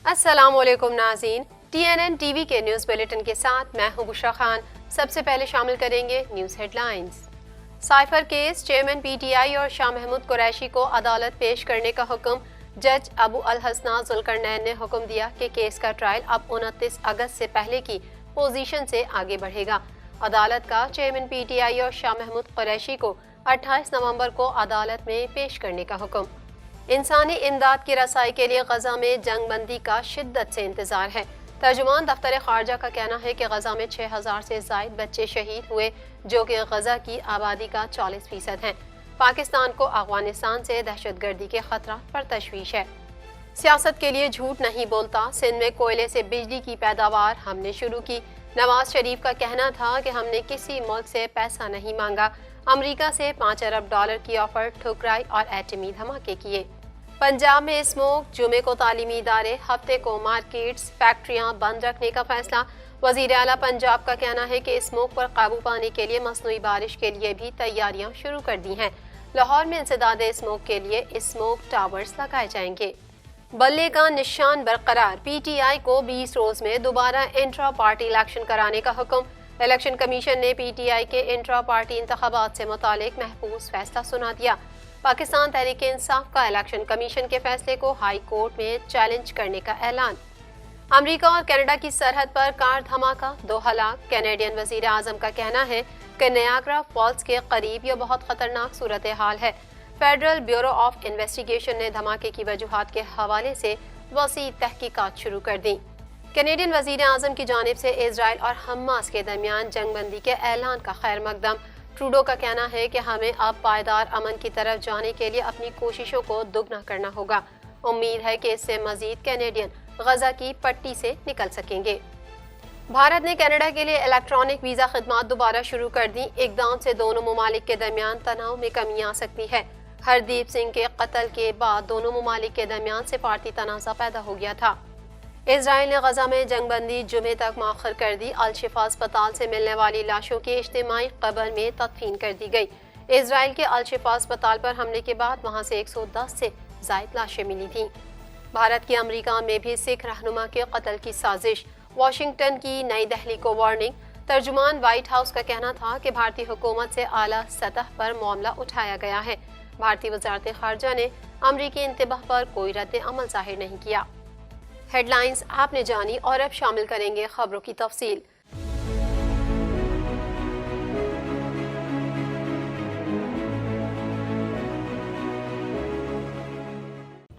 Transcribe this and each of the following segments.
السلام علیکم ناظرین، TNN ٹی وی کے نیوز بلیٹن کے ساتھ میں ہوں بشرا خان۔ سب سے پہلے شامل کریں گے news headlines. Cipher case, chairman PTI اور شاہ محمود قریشی کو عدالت پیش کرنے کا حکم۔ جج ابو الحسناء ذوالقرنین نے حکم دیا کہ کیس کا ٹرائل اب 29 اگست سے پہلے کی پوزیشن سے آگے بڑھے گا۔ عدالت کا چیئرمین PTI اور شاہ محمود قریشی کو 28 نومبر کو عدالت میں پیش کرنے کا حکم۔ انسانی امداد کی رسائی کے لیے غزہ میں جنگ بندی کا شدت سے انتظار ہے۔ ترجمان دفتر خارجہ کا کہنا ہے کہ غزہ میں 6000 سے زائد بچے شہید ہوئے، جو کہ غزہ کی آبادی کا 40% ہیں۔ پاکستان کو افغانستان سے دہشت گردی کے خطرات پر تشویش ہے۔ سیاست کے لیے جھوٹ نہیں بولتا، سندھ میں کوئلے سے بجلی کی پیداوار ہم نے شروع کی۔ نواز شریف کا کہنا تھا کہ ہم نے کسی ملک سے پیسہ نہیں مانگا، امریکہ سے $5 ارب کی آفر ٹھکرائی اور ایٹمی دھماکے کیے۔ پنجاب میں اسموک، جمعے کو تعلیمی ادارے، ہفتے کو مارکیٹس، فیکٹریاں بند رکھنے کا فیصلہ۔ وزیر اعلیٰ پنجاب کا کہنا ہے کہ اسموک پر قابو پانے کے لیے مصنوعی بارش کے لیے بھی تیاریاں شروع کر دی ہیں۔ لاہور میں انسداد اسموک کے لیے اسموک ٹاورز لگائے جائیں گے۔ بلے کا نشان برقرار، PTI کو 20 روز میں دوبارہ انٹرا پارٹی الیکشن کرانے کا حکم۔ الیکشن کمیشن نے PTI کے انٹرا پارٹی انتخابات سے متعلق محفوظ فیصلہ سنا دیا۔ پاکستان تحریک انصاف کا الیکشن کمیشن کے فیصلے کو ہائی کورٹ میں چیلنج کرنے کا اعلان۔ امریکہ اور کینیڈا کی سرحد پر کار دھماکہ، 2 ہلاک۔ کینیڈین وزیر اعظم کا کہنا ہے کہ نیاگرا فالز کے قریب یہ بہت خطرناک صورتحال ہے۔ فیڈرل بیورو آف انویسٹیگیشن نے دھماکے کی وجوہات کے حوالے سے وسیع تحقیقات شروع کر دیں۔ کینیڈین وزیر اعظم کی جانب سے اسرائیل اور حماس کے درمیان جنگ بندی کے اعلان کا خیر مقدم۔ ٹروڈو کا کہنا ہے کہ ہمیں اب پائیدار امن کی طرف جانے کے لیے اپنی کوششوں کو دگنا کرنا ہوگا۔ امید ہے کہ اس سے مزید کینیڈین غزہ کی پٹی سے نکل سکیں گے۔ بھارت نے کینیڈا کے لیے الیکٹرانک ویزا خدمات دوبارہ شروع کر دیں۔ اقدام سے دونوں ممالک کے درمیان تناؤ میں کمی آ سکتی ہے۔ ہردیپ سنگھ کے قتل کے بعد دونوں ممالک کے درمیان سفارتی تنازع پیدا ہو گیا تھا۔ اسرائیل نے غزہ میں جنگ بندی جمعے تک مؤخر کر دی۔ الشفا اسپتال سے ملنے والی لاشوں کی اجتماعی قبر میں تدفین کر دی گئی۔ اسرائیل کے الشفا اسپتال پر حملے کے بعد وہاں سے 110 سے زائد لاشیں ملی تھیں۔ بھارت کی امریکہ میں بھی سکھ رہنما کے قتل کی سازش، واشنگٹن کی نئی دہلی کو وارننگ۔ ترجمان وائٹ ہاؤس کا کہنا تھا کہ بھارتی حکومت سے اعلیٰ سطح پر معاملہ اٹھایا گیا ہے۔ بھارتی وزارت خارجہ نے امریکی انتباہ پر کوئی رد عمل ظاہر نہیں کیا۔ ہیڈ لائنز آپ نے جانی اور اب شامل کریں گے خبروں کی تفصیل۔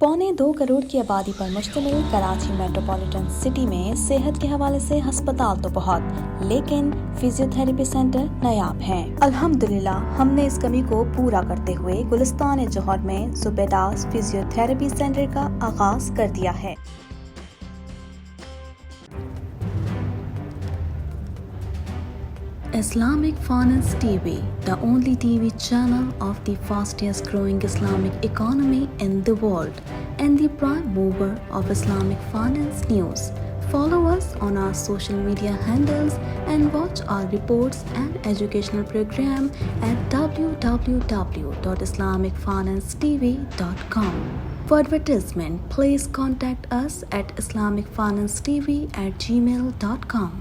1.25 کروڑ کی آبادی پر مشتمل کراچی میٹروپولیٹن سٹی میں صحت کے حوالے سے ہسپتال تو بہت، لیکن فزیو تھراپی سینٹر نایاب ہیں۔ الحمدللہ ہم نے اس کمی کو پورا کرتے ہوئے گلستان جوہر میں زبیداس فزیو تھراپی سینٹر کا آغاز کر دیا ہے۔ Islamic Finance TV, the only TV channel of the fastest growing Islamic economy in the world and the prime mover of Islamic finance news. Follow us on our social media handles and watch our reports and educational program at www.islamicfinancetv.com. For advertisement, please contact us at islamicfinancetv@gmail.com.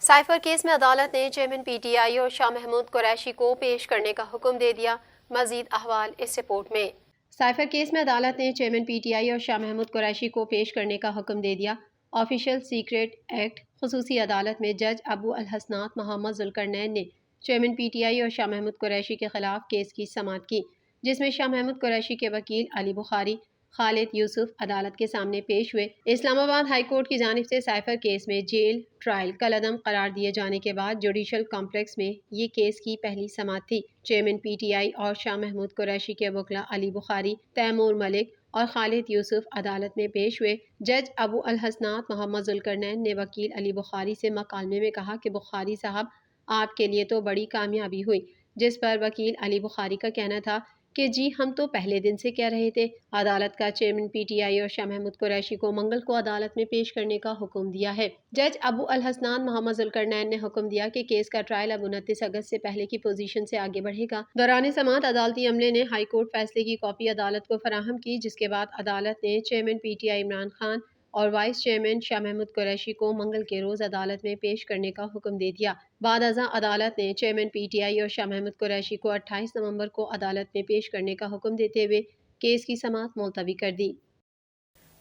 Cipher case میں عدالت نے chairman PTI اور شاہ محمود قریشی کو پیش کرنے کا حکم دے دیا۔ مزید احوال اس رپورٹ میں۔ سائفر کیس میں عدالت نے چیئرمین PTI اور شاہ محمود قریشی کو پیش کرنے کا حکم دے دیا۔ آفیشل سیکریٹ ایکٹ خصوصی عدالت میں جج ابو الحسناء محمد ذوالقرنین نے چیئرمین PTI اور شاہ محمود قریشی کے خلاف کیس کی سماعت کی، جس میں شاہ محمود قریشی کے وکیل علی بخاری، خالد یوسف عدالت کے سامنے پیش ہوئے۔ اسلام آباد ہائی کورٹ کی جانب سے سائفر کیس میں جیل ٹرائل کالعدم قرار دیے جانے کے بعد جوڈیشل کمپلیکس میں یہ کیس کی پہلی سماعت تھی۔ چیئرمین PTI اور شاہ محمود قریشی کے وکلاء علی بخاری، تیمور ملک اور خالد یوسف عدالت میں پیش ہوئے۔ جج ابو الحسناء محمد ذوالقرنین نے وکیل علی بخاری سے مکالمے میں کہا کہ بخاری صاحب، آپ کے لیے تو بڑی کامیابی ہوئی، جس پر وکیل علی بخاری کا کہنا تھا کہ جی ہم تو پہلے دن سے کہہ رہے تھے۔ عدالت کا چیئرمین پی ٹی آئی اور شاہ محمود قریشی کو منگل کو عدالت میں پیش کرنے کا حکم دیا ہے۔ جج ابو الحسنان محمد ذوالقرنین نے حکم دیا کہ کیس کا ٹرائل اب 29 اگست سے پہلے کی پوزیشن سے آگے بڑھے گا۔ دوران سماعت عدالتی عملے نے ہائی کورٹ فیصلے کی کاپی عدالت کو فراہم کی، جس کے بعد عدالت نے chairman P T I Imran Khan اور وائس چیئرمین شاہ محمود قریشی کو منگل کے روز عدالت میں پیش کرنے کا حکم دے دیا۔ بعد ازاں عدالت نے چیئرمین پی ٹی آئی اور شاہ محمود قریشی کو 28 نومبر کو عدالت میں پیش کرنے کا حکم دیتے ہوئے کیس کی سماعت ملتوی کر دی۔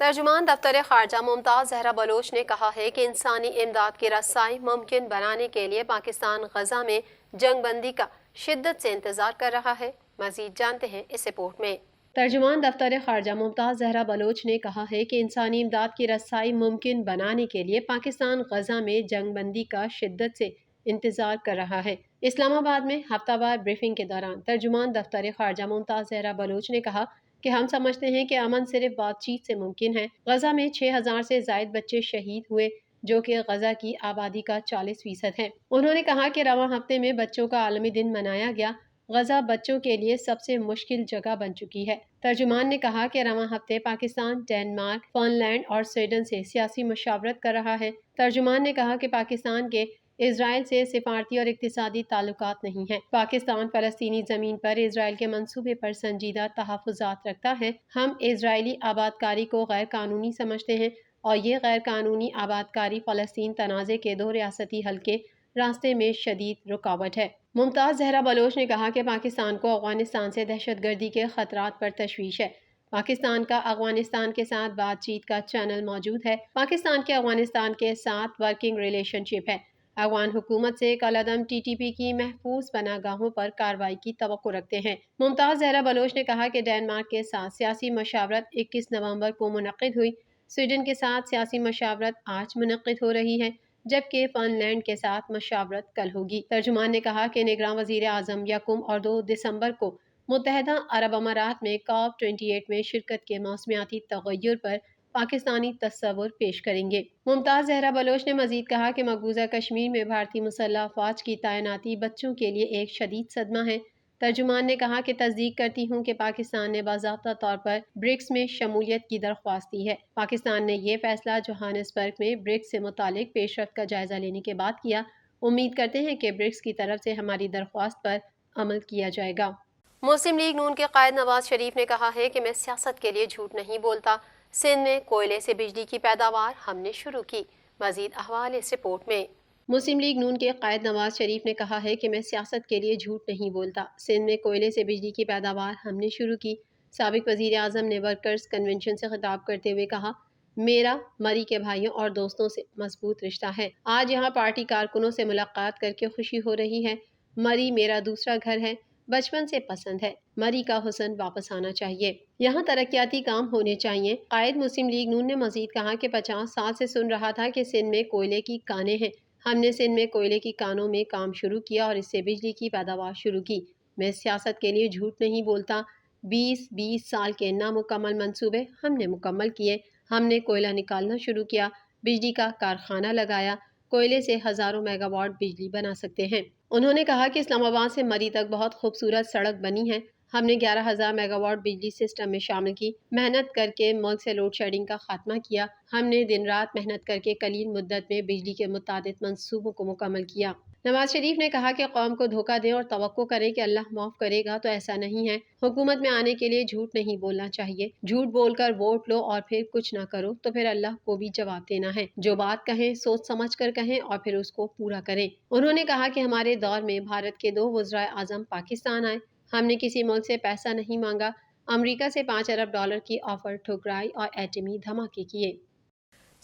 ترجمان دفتر خارجہ ممتاز زہرا بلوچ نے کہا ہے کہ انسانی امداد کی رسائی ممکن بنانے کے لیے پاکستان غزہ میں جنگ بندی کا شدت سے انتظار کر رہا ہے۔ مزید جانتے ہیں اس رپورٹ میں۔ ترجمان دفتر خارجہ ممتاز زہرا بلوچ نے کہا ہے کہ انسانی امداد کی رسائی ممکن بنانے کے لیے پاکستان غزہ میں جنگ بندی کا شدت سے انتظار کر رہا ہے۔ اسلام آباد میں ہفتہ وار بریفنگ کے دوران ترجمان دفتر خارجہ ممتاز زہرا بلوچ نے کہا کہ ہم سمجھتے ہیں کہ امن صرف بات چیت سے ممکن ہے۔ غزہ میں 6000 سے زائد بچے شہید ہوئے، جو کہ غزہ کی آبادی کا 40% ہے۔ انہوں نے کہا کہ رواں ہفتے میں بچوں کا عالمی دن منایا گیا۔ غزہ بچوں کے لیے سب سے مشکل جگہ بن چکی ہے۔ ترجمان نے کہا کہ رواں ہفتے پاکستان ڈنمارک، فن لینڈ اور سویڈن سے سیاسی مشاورت کر رہا ہے۔ ترجمان نے کہا کہ پاکستان کے اسرائیل سے سفارتی اور اقتصادی تعلقات نہیں ہیں۔ پاکستان فلسطینی زمین پر اسرائیل کے منصوبے پر سنجیدہ تحفظات رکھتا ہے۔ ہم اسرائیلی آبادکاری کو غیر قانونی سمجھتے ہیں اور یہ غیر قانونی آبادکاری فلسطین تنازع کے 2 ریاستی حل کے راستے میں شدید رکاوٹ ہے۔ ممتاز زہرا بلوچ نے کہا کہ پاکستان کو افغانستان سے دہشت گردی کے خطرات پر تشویش ہے۔ پاکستان کا افغانستان کے ساتھ بات چیت کا چینل موجود ہے۔ پاکستان کے افغانستان کے ساتھ ورکنگ ریلیشن شپ ہے۔ افغان حکومت سے کالعدم ٹی ٹی پی کی محفوظ پناہ گاہوں پر کارروائی کی توقع رکھتے ہیں۔ ممتاز زہرا بلوچ نے کہا کہ ڈنمارک کے ساتھ سیاسی مشاورت 21 نومبر کو منعقد ہوئی۔ سویڈن کے ساتھ سیاسی مشاورت آج منعقد ہو رہی ہے، جبکہ فن لینڈ کے ساتھ مشاورت کل ہوگی۔ ترجمان نے کہا کہ نگراں وزیر اعظم 1 اور 2 دسمبر کو متحدہ عرب امارات میں COP28 میں شرکت کے موسمیاتی تغیر پر پاکستانی تصور پیش کریں گے۔ ممتاز زہرا بلوچ نے مزید کہا کہ مقبوضہ کشمیر میں بھارتی مسلح افواج کی تعیناتی بچوں کے لیے ایک شدید صدمہ ہے۔ ترجمان نے کہا کہ تصدیق کرتی ہوں کہ پاکستان نے باضابطہ طور پر برکس میں شمولیت کی درخواست دی ہے۔ پاکستان نے یہ فیصلہ جوہانسبرگ میں برکس سے متعلق پیش رفت کا جائزہ لینے کے بعد کیا۔ امید کرتے ہیں کہ برکس کی طرف سے ہماری درخواست پر عمل کیا جائے گا۔ مسلم لیگ نون کے قائد نواز شریف نے کہا ہے کہ میں سیاست کے لیے جھوٹ نہیں بولتا۔ سندھ میں کوئلے سے بجلی کی پیداوار ہم نے شروع کی۔ مزید احوال اس رپورٹ میں۔ مسلم لیگ نون کے قائد نواز شریف نے کہا ہے کہ میں سیاست کے لیے جھوٹ نہیں بولتا۔ سندھ میں کوئلے سے بجلی کی پیداوار ہم نے شروع کی۔ سابق وزیر اعظم نے ورکرز کنونشن سے خطاب کرتے ہوئے کہا، میرا مری کے بھائیوں اور دوستوں سے مضبوط رشتہ ہے۔ آج یہاں پارٹی کارکنوں سے ملاقات کر کے خوشی ہو رہی ہے۔ مری میرا دوسرا گھر ہے، بچپن سے پسند ہے۔ مری کا حسن واپس آنا چاہیے۔ یہاں ترقیاتی کام ہونے چاہیے۔ قائد مسلم لیگ نون نے مزید کہا کہ 50 سال سے سن رہا تھا کہ سندھ میں کوئلے کی کانیں ہیں۔ ہم نے سندھ میں کوئلے کی کانوں میں کام شروع کیا اور اس سے بجلی کی پیداوار شروع کی۔ میں سیاست کے لیے جھوٹ نہیں بولتا۔ 20 سال کے نامکمل منصوبے ہم نے مکمل کیے۔ ہم نے کوئلہ نکالنا شروع کیا، بجلی کا کارخانہ لگایا۔ کوئلے سے ہزاروں میگا واٹ بجلی بنا سکتے ہیں۔ انہوں نے کہا کہ اسلام آباد سے مری تک بہت خوبصورت سڑک بنی ہے۔ ہم نے 11,000 میگا واٹ بجلی سسٹم میں شامل کی۔ محنت کر کے ملک سے لوڈ شیڈنگ کا خاتمہ کیا۔ ہم نے دن رات محنت کر کے قلیل مدت میں بجلی کے متعدد منصوبوں کو مکمل کیا۔ نواز شریف نے کہا کہ قوم کو دھوکہ دیں اور توقع کریں کہ اللہ معاف کرے گا، تو ایسا نہیں ہے۔ حکومت میں آنے کے لیے جھوٹ نہیں بولنا چاہیے۔ جھوٹ بول کر ووٹ لو اور پھر کچھ نہ کرو تو پھر اللہ کو بھی جواب دینا ہے۔ جو بات کہیں سوچ سمجھ کر کہیں اور پھر اس کو پورا کریں۔ انہوں نے کہا کہ ہمارے دور میں بھارت کے 2 وزرائے اعظم پاکستان آئے۔ ہم نے کسی ملک سے پیسہ نہیں مانگا۔ امریکہ سے $5 ارب کی آفر ٹھکرائی اور ایٹمی دھماکے کیے۔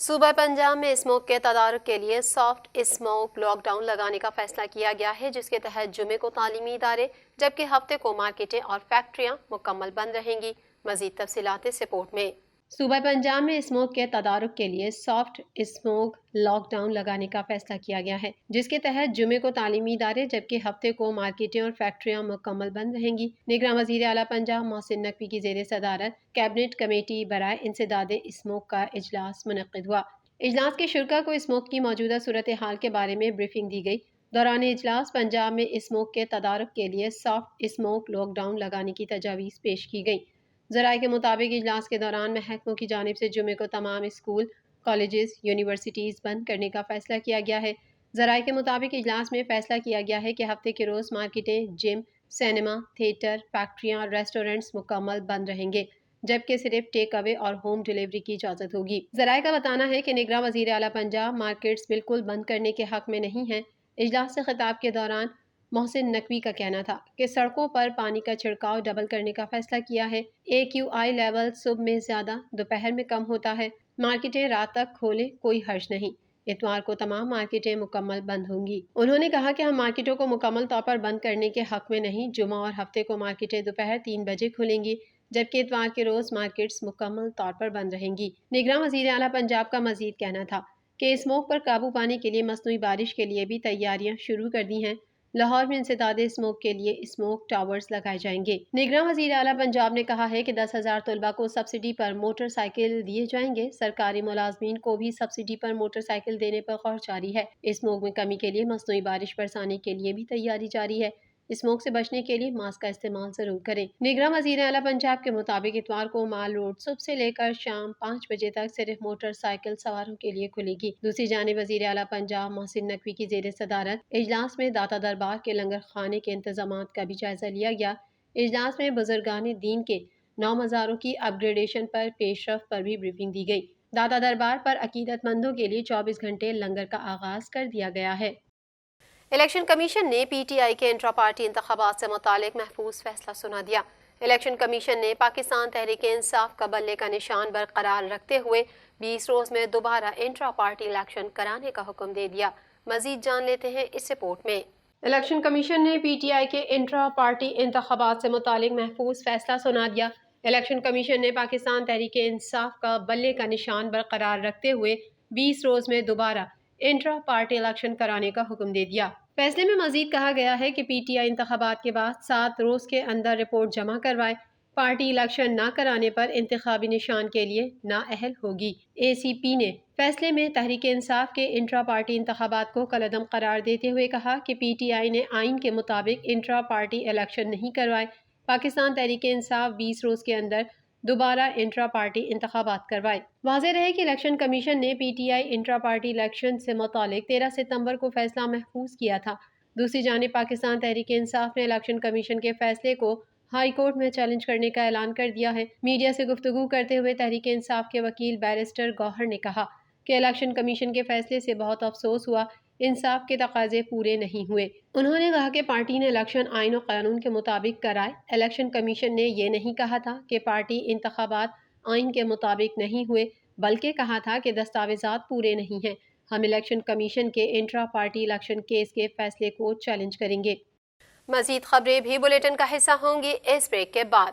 صوبہ پنجاب میں اسموک کے تدارک کے لیے سافٹ اسموک لاک ڈاؤن لگانے کا فیصلہ کیا گیا ہے، جس کے تحت جمعے کو تعلیمی ادارے جبکہ ہفتے کو مارکیٹیں اور فیکٹریاں مکمل بند رہیں گی۔ مزید تفصیلات اس رپورٹ میں۔ صوبہ پنجاب میں اسموک کے تدارک کے لیے سافٹ اسموک لاک ڈاؤن لگانے کا فیصلہ کیا گیا ہے، جس کے تحت جمعے کو تعلیمی ادارے جبکہ ہفتے کو مارکیٹیں اور فیکٹریاں مکمل بند رہیں گی۔ نگراں وزیر اعلیٰ پنجاب محسن نقوی کی زیر صدارت کیبنٹ کمیٹی برائے انسداد اسموک کا اجلاس منعقد ہوا۔ اجلاس کے شرکاء کو اسموک کی موجودہ صورتحال کے بارے میں بریفنگ دی گئی۔ دوران اجلاس پنجاب میں اسموک کے تدارک کے لیے سافٹ اسموک لاک ڈاؤن لگانے کی تجاویز پیش کی گئی۔ ذرائع کے مطابق اجلاس کے دوران محکموں کی جانب سے جمعے کو تمام اسکول، کالجز، یونیورسٹیز بند کرنے کا فیصلہ کیا گیا ہے۔ ذرائع کے مطابق اجلاس میں فیصلہ کیا گیا ہے کہ ہفتے کے روز مارکیٹیں، جم، سینما، تھیٹر، فیکٹریاں اور ریسٹورنٹس مکمل بند رہیں گے، جبکہ صرف ٹیک اوے اور ہوم ڈیلیوری کی اجازت ہوگی۔ ذرائع کا بتانا ہے کہ نگراں وزیر اعلیٰ پنجاب مارکیٹس بالکل بند کرنے کے حق میں نہیں ہیں۔ اجلاس سے خطاب کے دوران محسن نقوی کا کہنا تھا کہ سڑکوں پر پانی کا چھڑکاؤ ڈبل کرنے کا فیصلہ کیا ہے۔ AQI لیول صبح میں زیادہ، دوپہر میں کم ہوتا ہے۔ مارکیٹیں رات تک کھولیں، کوئی حرج نہیں۔ اتوار کو تمام مارکیٹیں مکمل بند ہوں گی۔ انہوں نے کہا کہ ہم مارکیٹوں کو مکمل طور پر بند کرنے کے حق میں نہیں۔ جمعہ اور ہفتے کو مارکیٹیں دوپہر 3 بجے کھلیں گی، جبکہ اتوار کے روز مارکیٹس مکمل طور پر بند رہیں گی۔ نگراں وزیر اعلیٰ پنجاب کا مزید کہنا تھا کہ اسموک پر قابو پانے کے لیے مصنوعی بارش کے لیے بھی تیاریاں شروع کر دی ہیں۔ لاہور میں انسداد اسموک کے لیے اسموک ٹاورز لگائے جائیں گے۔ نگراں وزیر اعلیٰ پنجاب نے کہا ہے کہ 10,000 طلباء کو سبسڈی پر موٹر سائیکل دیے جائیں گے۔ سرکاری ملازمین کو بھی سبسڈی پر موٹر سائیکل دینے پر غور جاری ہے۔ اسموک میں کمی کے لیے مصنوعی بارش برسانے کے لیے بھی تیاری جاری ہے۔ اسموک سے بچنے کے لیے ماسک کا استعمال ضرور کریں۔ نگراں وزیر اعلیٰ پنجاب کے مطابق اتوار کو مال روڈ صبح سے لے کر شام 5 بجے تک صرف موٹر سائیکل سواروں کے لیے کھلے گی۔ دوسری جانب وزیر اعلیٰ پنجاب محسن نقوی کی زیر صدارت اجلاس میں داتا دربار کے لنگر خانے کے انتظامات کا بھی جائزہ لیا گیا۔ اجلاس میں بزرگان دین کے 9 مزاروں کی اپ گریڈیشن پر پیش رفت پر بھی بریفنگ دی گئی۔ داتا دربار پر عقیدت مندوں کے لیے 24 گھنٹے لنگر کا آغاز کر دیا گیا ہے۔ الیکشن کمیشن نے PTI کے انٹرا پارٹی انتخابات سے متعلق محفوظ فیصلہ سنا دیا۔ الیکشن کمیشن نے پاکستان تحریک انصاف کا بلے کا نشان برقرار رکھتے ہوئے 20 روز میں دوبارہ انٹرا پارٹی الیکشن کرانے کا حکم دے دیا۔ مزید جان لیتے ہیں اس رپورٹ میں۔ الیکشن کمیشن نے PTI کے انٹرا پارٹی انتخابات سے متعلق محفوظ فیصلہ سنا دیا۔ الیکشن کمیشن نے پاکستان تحریک انصاف کا بلے کا نشان برقرار رکھتے ہوئے 20 روز میں دوبارہ انٹرا پارٹی الیکشن کرانے کا حکم دے دیا۔ فیصلے میں مزید کہا گیا ہے کہ PTI انتخابات کے بعد 7 روز کے اندر رپورٹ جمع کروائے۔ پارٹی الیکشن نہ کرانے پر انتخابی نشان کے لیے نااہل ہوگی۔ ACP نے فیصلے میں تحریک انصاف کے انٹرا پارٹی انتخابات کو کالعدم قرار دیتے ہوئے کہا کہ PTI نے آئین کے مطابق انٹرا پارٹی الیکشن نہیں کروائے۔ پاکستان تحریک انصاف 20 روز کے اندر دوبارہ انٹرا پارٹی انتخابات کروائے۔ واضح رہے کہ الیکشن کمیشن نے PTI انٹرا پارٹی الیکشن سے متعلق 13 ستمبر کو فیصلہ محفوظ کیا تھا۔ دوسری جانب پاکستان تحریک انصاف نے الیکشن کمیشن کے فیصلے کو ہائی کورٹ میں چیلنج کرنے کا اعلان کر دیا ہے۔ میڈیا سے گفتگو کرتے ہوئے تحریک انصاف کے وکیل بیرسٹر گوہر نے کہا کہ الیکشن کمیشن کے فیصلے سے بہت افسوس ہوا، انصاف کے تقاضے پورے نہیں ہوئے۔ انہوں نے کہا کہ پارٹی نے الیکشن آئین و قانون کے مطابق کرائے۔ الیکشن کمیشن نے یہ نہیں کہا تھا کہ پارٹی انتخابات آئین کے مطابق نہیں ہوئے، بلکہ کہا تھا کہ دستاویزات پورے نہیں ہیں۔ ہم الیکشن کمیشن کے انٹرا پارٹی الیکشن کیس کے فیصلے کو چیلنج کریں گے۔ مزید خبریں بھی بلیٹن کا حصہ ہوں گی اس بریک کے بعد۔